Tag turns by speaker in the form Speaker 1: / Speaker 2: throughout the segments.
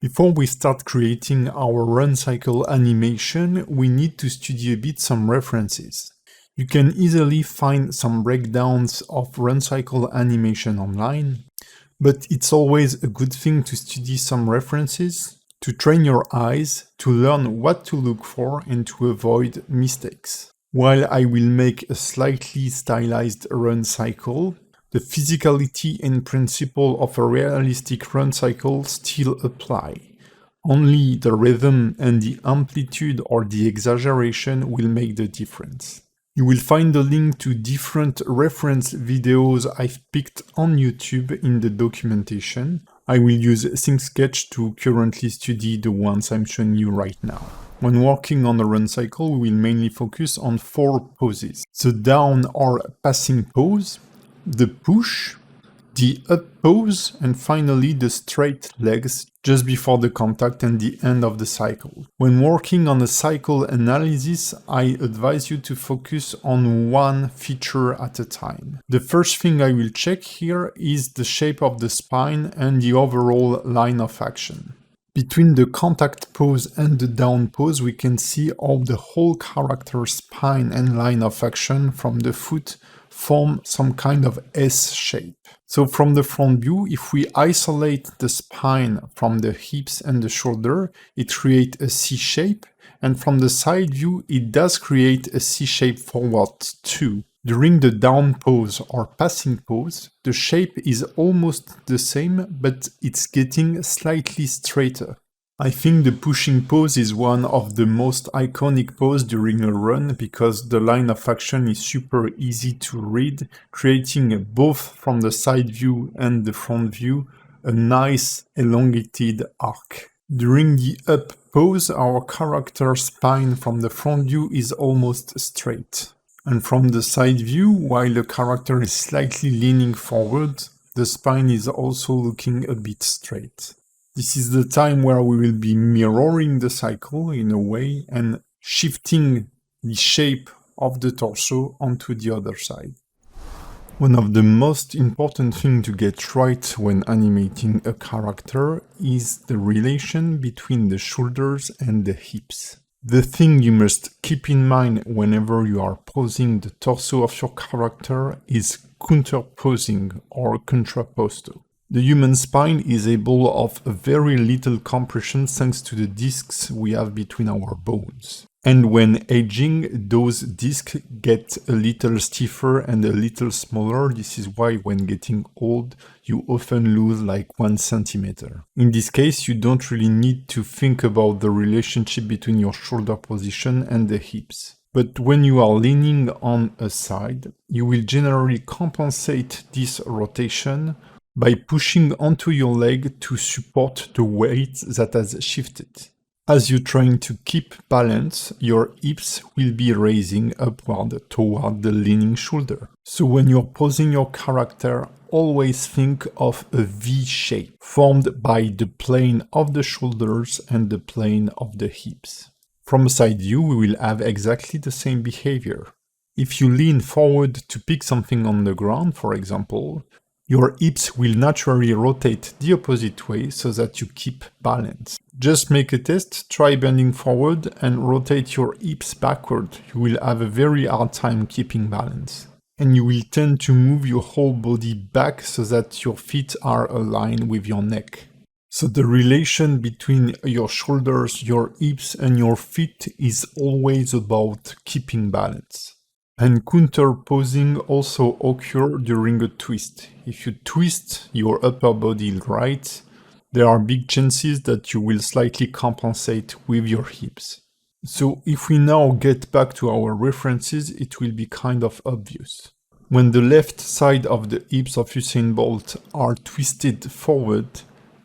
Speaker 1: Before we start creating our run cycle animation, we need to study a bit some references. You can easily find some breakdowns of run cycle animation online, but it's always a good thing to study some references, to train your eyes, to learn what to look for and to avoid mistakes. While I will make a slightly stylized run cycle, the physicality and principle of a realistic run cycle still apply. Only the rhythm and the amplitude or the exaggeration will make the difference. You will find the link to different reference videos I've picked on YouTube in the documentation. I will use ThinkSketch to currently study the ones I'm showing you right now. When working on a run cycle, we will mainly focus on 4 poses: the down or passing pose, the push, the up pose, and finally the straight legs just before the contact and the end of the cycle. When working on a cycle analysis, I advise you to focus on one feature at a time. The first thing I will check here is the shape of the spine and the overall line of action. Between the contact pose and the down pose, we can see how the whole character's spine and line of action from the foot form some kind of S shape. So from the front view, if we isolate the spine from the hips and the shoulder, it creates a C shape, and from the side view, it does create a C shape forward too. During the down pose or passing pose, the shape is almost the same, but it's getting slightly straighter. I think the pushing pose is one of the most iconic poses during a run because the line of action is super easy to read, creating both from the side view and the front view a nice elongated arc. During the up pose, our character's spine from the front view is almost straight. And from the side view, while the character is slightly leaning forward, the spine is also looking a bit straight. This is the time where we will be mirroring the cycle in a way and shifting the shape of the torso onto the other side. One of the most important things to get right when animating a character is the relation between the shoulders and the hips. The thing you must keep in mind whenever you are posing the torso of your character is counterposing or contrapposto. The human spine is able of a very little compression thanks to the discs we have between our bones. And when aging, those discs get a little stiffer and a little smaller. This is why when getting old, you often lose like 1 centimeter. In this case, you don't really need to think about the relationship between your shoulder position and the hips. But when you are leaning on a side, you will generally compensate this rotation by pushing onto your leg to support the weight that has shifted. As you're trying to keep balance, your hips will be raising upward toward the leaning shoulder. So when you're posing your character, always think of a V shape formed by the plane of the shoulders and the plane of the hips. From a side view, we will have exactly the same behavior. If you lean forward to pick something on the ground, for example, your hips will naturally rotate the opposite way so that you keep balance. Just make a test, try bending forward and rotate your hips backward. You will have a very hard time keeping balance. And you will tend to move your whole body back so that your feet are aligned with your neck. So the relation between your shoulders, your hips and your feet is always about keeping balance. And counterposing also occurs during a twist. If you twist your upper body right, there are big chances that you will slightly compensate with your hips. So if we now get back to our references, it will be kind of obvious. When the left side of the hips of Usain Bolt are twisted forward,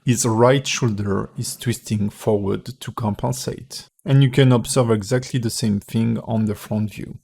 Speaker 1: his right shoulder is twisting forward to compensate. And you can observe exactly the same thing on the front view.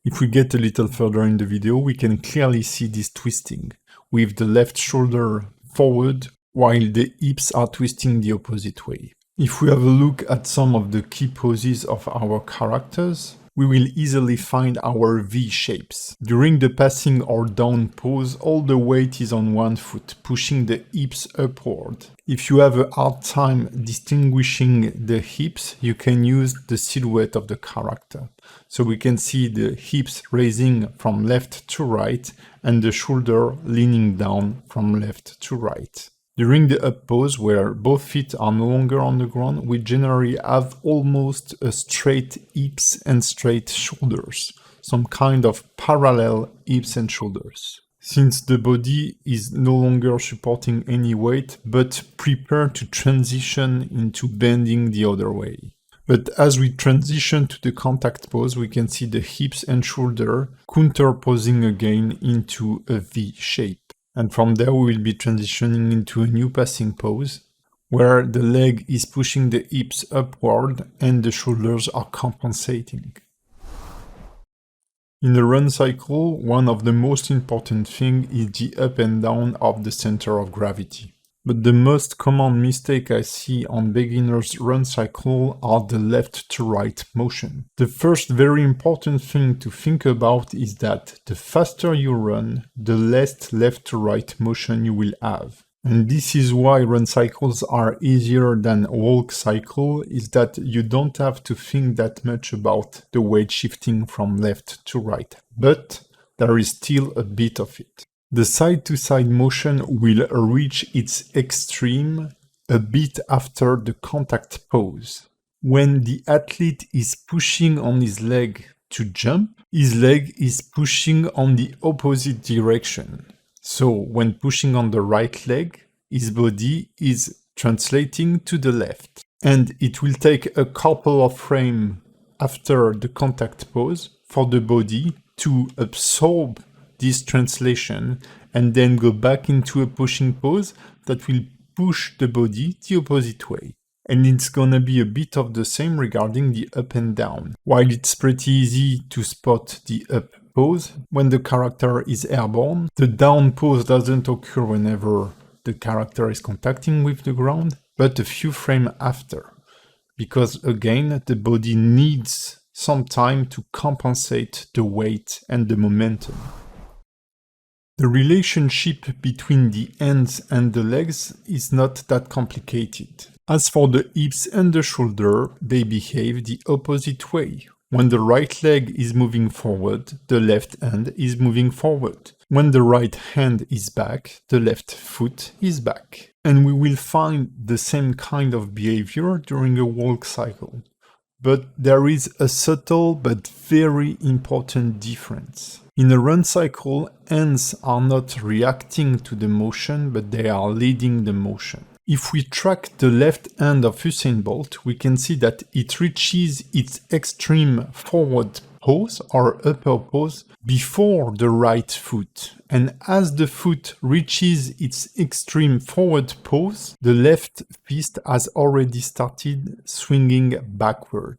Speaker 1: If we get a little further in the video, we can clearly see this twisting, with the left shoulder forward while the hips are twisting the opposite way. If we have a look at some of the key poses of our characters, we will easily find our V shapes. During the passing or down pose, all the weight is on one foot, pushing the hips upward. If you have a hard time distinguishing the hips, you can use the silhouette of the character. So we can see the hips raising from left to right and the shoulder leaning down from left to right. During the up pose, where both feet are no longer on the ground, we generally have almost a straight hips and straight shoulders, some kind of parallel hips and shoulders. Since the body is no longer supporting any weight, but prepared to transition into bending the other way. But as we transition to the contact pose, we can see the hips and shoulder counterposing again into a V shape. And from there we will be transitioning into a new passing pose, where the leg is pushing the hips upward and the shoulders are compensating. In the run cycle, one of the most important things is the up and down of the center of gravity. But the most common mistake I see on beginners' run cycle are the left to right motion. The first very important thing to think about is that the faster you run, the less left to right motion you will have. And this is why run cycles are easier than walk cycle, is that you don't have to think that much about the weight shifting from left to right. But there is still a bit of it. The side-to-side motion will reach its extreme a bit after the contact pose. When the athlete is pushing on his leg to jump, his leg is pushing on the opposite direction. So when pushing on the right leg, his body is translating to the left. And it will take a couple of frames after the contact pose for the body to absorb this translation and then go back into a pushing pose that will push the body the opposite way. And it's gonna be a bit of the same regarding the up and down. While it's pretty easy to spot the up pose when the character is airborne, the down pose doesn't occur whenever the character is contacting with the ground, but a few frames after. Because again, the body needs some time to compensate the weight and the momentum. The relationship between the hands and the legs is not that complicated. As for the hips and the shoulder, they behave the opposite way. When the right leg is moving forward, the left hand is moving forward. When the right hand is back, the left foot is back. And we will find the same kind of behavior during a walk cycle. But there is a subtle but very important difference. In a run cycle, hands are not reacting to the motion, but they are leading the motion. If we track the left hand of Usain Bolt, we can see that it reaches its extreme forward pose or upper pose before the right foot. And as the foot reaches its extreme forward pose, the left fist has already started swinging backward.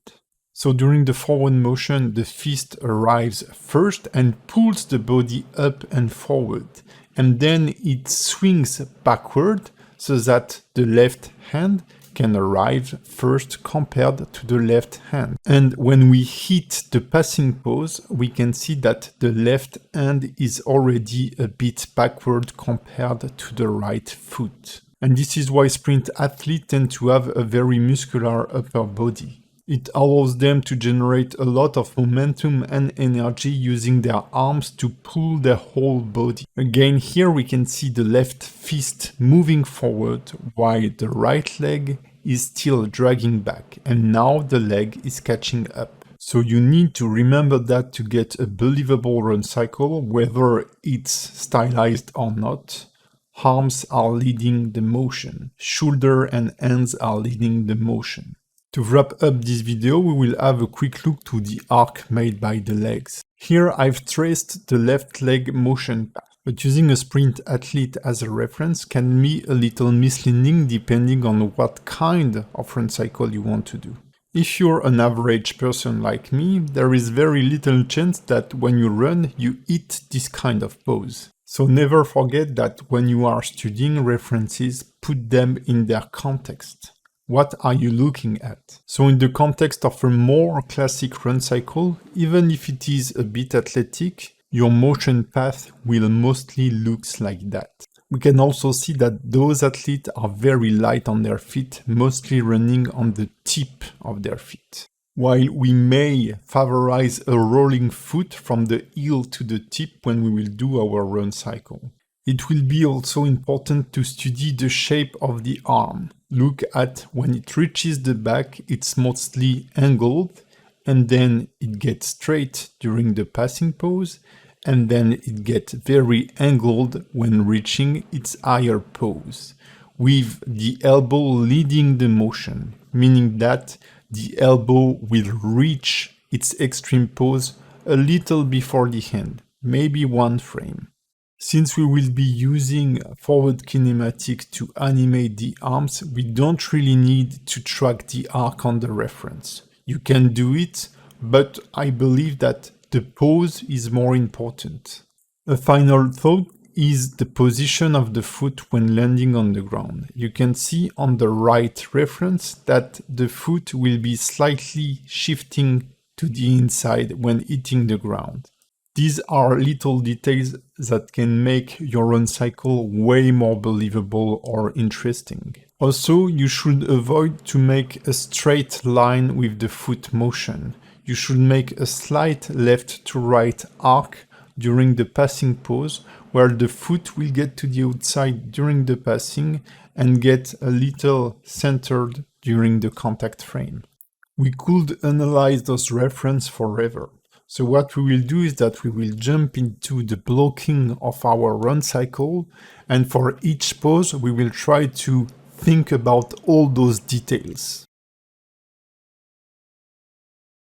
Speaker 1: So during the forward motion, the fist arrives first and pulls the body up and forward. And then it swings backward so that the left hand can arrive first compared to the left hand. And when we hit the passing pose, we can see that the left hand is already a bit backward compared to the right foot. And this is why sprint athletes tend to have a very muscular upper body. It allows them to generate a lot of momentum and energy using their arms to pull their whole body. Again, here we can see the left fist moving forward while the right leg is still dragging back, and now the leg is catching up. So you need to remember that to get a believable run cycle, whether it's stylized or not. Arms are leading the motion. Shoulder and hands are leading the motion. To wrap up this video, we will have a quick look to the arc made by the legs. Here I've traced the left leg motion path, but using a sprint athlete as a reference can be a little misleading depending on what kind of run cycle you want to do. If you're an average person like me, there is very little chance that when you run, you hit this kind of pose. So never forget that when you are studying references, put them in their context. What are you looking at? So in the context of a more classic run cycle, even if it is a bit athletic, your motion path will mostly look like that. We can also see that those athletes are very light on their feet, mostly running on the tip of their feet. While we may favorize a rolling foot from the heel to the tip when we will do our run cycle. It will be also important to study the shape of the arm. Look at when it reaches the back, it's mostly angled, and then it gets straight during the passing pose, and then it gets very angled when reaching its higher pose, with the elbow leading the motion, meaning that the elbow will reach its extreme pose a little before the hand, maybe 1 frame. Since we will be using forward kinematic to animate the arms, we don't really need to track the arc on the reference. You can do it, but I believe that the pose is more important. A final thought is the position of the foot when landing on the ground. You can see on the right reference that the foot will be slightly shifting to the inside when hitting the ground. These are little details that can make your run cycle way more believable or interesting. Also, you should avoid to make a straight line with the foot motion. You should make a slight left to right arc during the passing pose, where the foot will get to the outside during the passing and get a little centered during the contact frame. We could analyze those references forever. So what we will do is that we will jump into the blocking of our run cycle, and for each pose we will try to think about all those details.